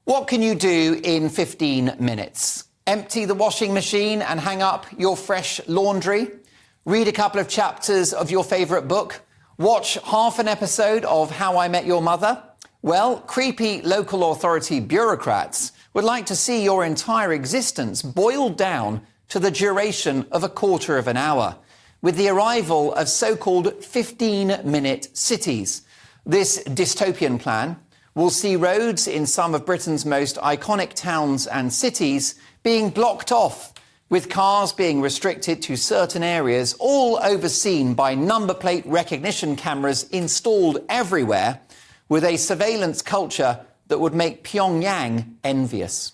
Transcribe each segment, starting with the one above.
What can you do in 15 minutes? Empty the washing machine and hang up your fresh laundry? Read a couple of chapters of your favourite book? Watch half an episode of How I Met Your Mother? Well, creepy local authority bureaucrats would like to see your entire existence boiled down to the duration of a quarter of an hour, with the arrival of so-called 15-minute cities. This dystopian plan will see roads in some of Britain's most iconic towns and cities being blocked off, with cars being restricted to certain areas, all overseen by number plate recognition cameras installed everywhere, with a surveillance culture that would make Pyongyang envious.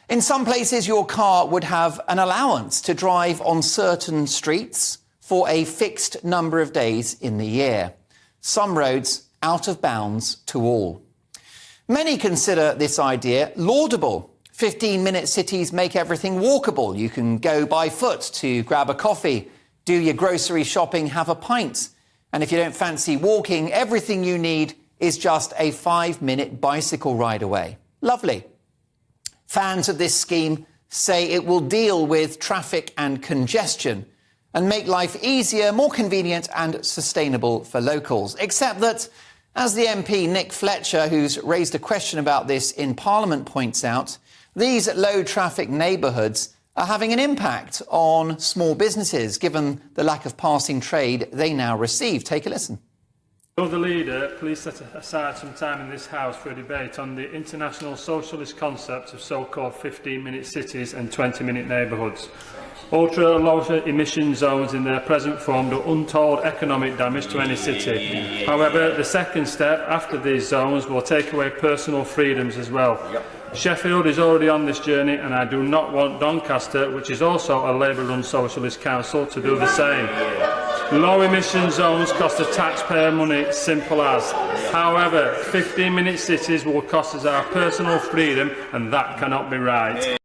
In some places, your car would have an allowance to drive on certain streets for a fixed number of days in the year. Some roads out of bounds to all. Many consider this idea laudable. 15-minute cities make everything walkable. You can go by foot to grab a coffee, do your grocery shopping, have a pint. And if you don't fancy walking, everything you need is just a 5-minute bicycle ride away. Lovely. Fans of this scheme say it will deal with traffic and congestion and make life easier, more convenient and sustainable for locals. Except that, as the MP Nick Fletcher, who's raised a question about this in Parliament, points out, these low-traffic neighbourhoods are having an impact on small businesses, given the lack of passing trade they now receive. Take a listen. Will the leader please set aside some time in this House for a debate on the international socialist concept of so-called 15-minute cities and 20-minute neighbourhoods? Ultra-low emission zones in their present form do untold economic damage to any city. However, the second step after these zones will take away personal freedoms as well. Sheffield is already on this journey, and I do not want Doncaster, which is also a Labour-run socialist council, to do the same. Low emission zones cost the taxpayer money, simple as. However, 15-minute cities will cost us our personal freedom, and that cannot be right.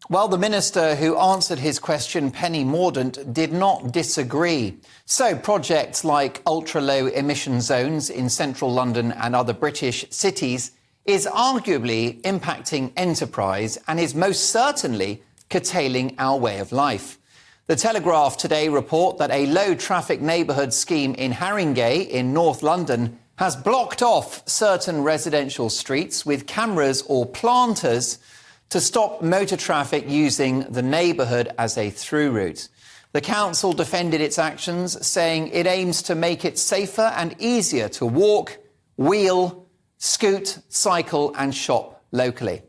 Well, the minister who answered his question, Penny Mordaunt, did not disagree. So projects like ultra-low emission zones in central London and other British cities is arguably impacting enterprise and is most certainly curtailing our way of life. The Telegraph today report that a low-traffic neighbourhood scheme in Haringey in North London has blocked off certain residential streets with cameras or planters to stop motor traffic using the neighbourhood as a through route. The council defended its actions, saying it aims to make it safer and easier to walk, wheel, scoot, cycle and shop locally.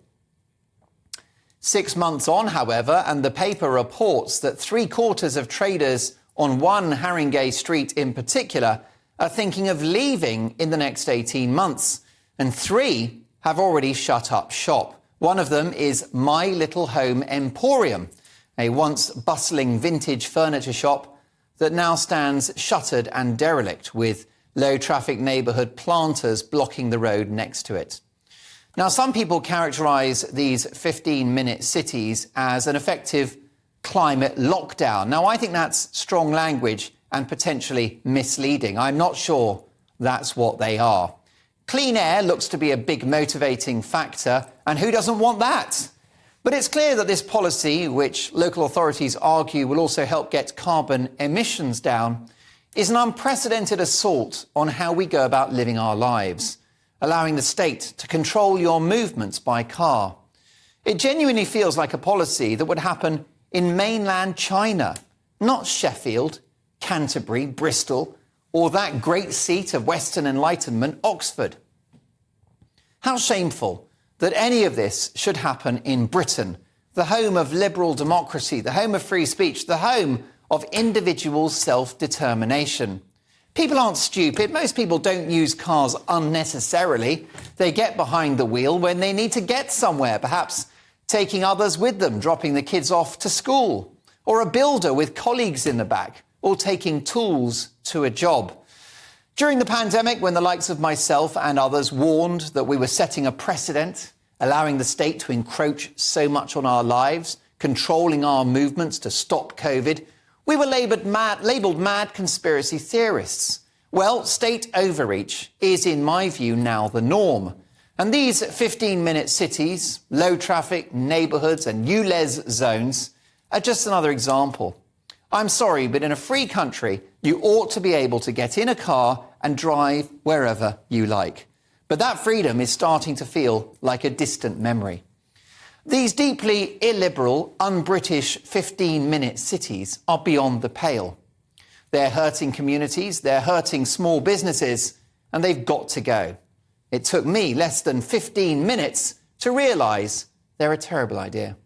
6 months on, however, and the paper reports that 3/4 of traders on one Haringey street in particular are thinking of leaving in the next 18 months, and 3 have already shut up shop. One of them is My Little Home Emporium, a once bustling vintage furniture shop that now stands shuttered and derelict, with low-traffic neighbourhood planters blocking the road next to it. Now, some people characterise these 15-minute cities as an effective climate lockdown. Now, I think that's strong language and potentially misleading. I'm not sure that's what they are. Clean air looks to be a big motivating factor, and who doesn't want that? But it's clear that this policy, which local authorities argue will also help get carbon emissions down, is an unprecedented assault on how we go about living our lives, allowing the state to control your movements by car. It genuinely feels like a policy that would happen in mainland China, not Sheffield, Canterbury, Bristol, or that great seat of Western Enlightenment, Oxford. How shameful that any of this should happen in Britain, the home of liberal democracy, the home of free speech, the home of individual self-determination. People aren't stupid. Most people don't use cars unnecessarily. They get behind the wheel when they need to get somewhere, perhaps taking others with them, dropping the kids off to school, or a builder with colleagues in the back, or taking tools to a job. During the pandemic, when the likes of myself and others warned that we were setting a precedent, allowing the state to encroach so much on our lives, controlling our movements to stop COVID, we were labelled mad conspiracy theorists. Well, state overreach is, in my view, now the norm. And these 15-minute cities, low traffic neighbourhoods and ULEZ zones are just another example. I'm sorry, but in a free country, you ought to be able to get in a car and drive wherever you like. But that freedom is starting to feel like a distant memory. These deeply illiberal, unBritish 15-minute cities are beyond the pale. They're hurting communities, they're hurting small businesses, and they've got to go. It took me less than 15 minutes to realise they're a terrible idea.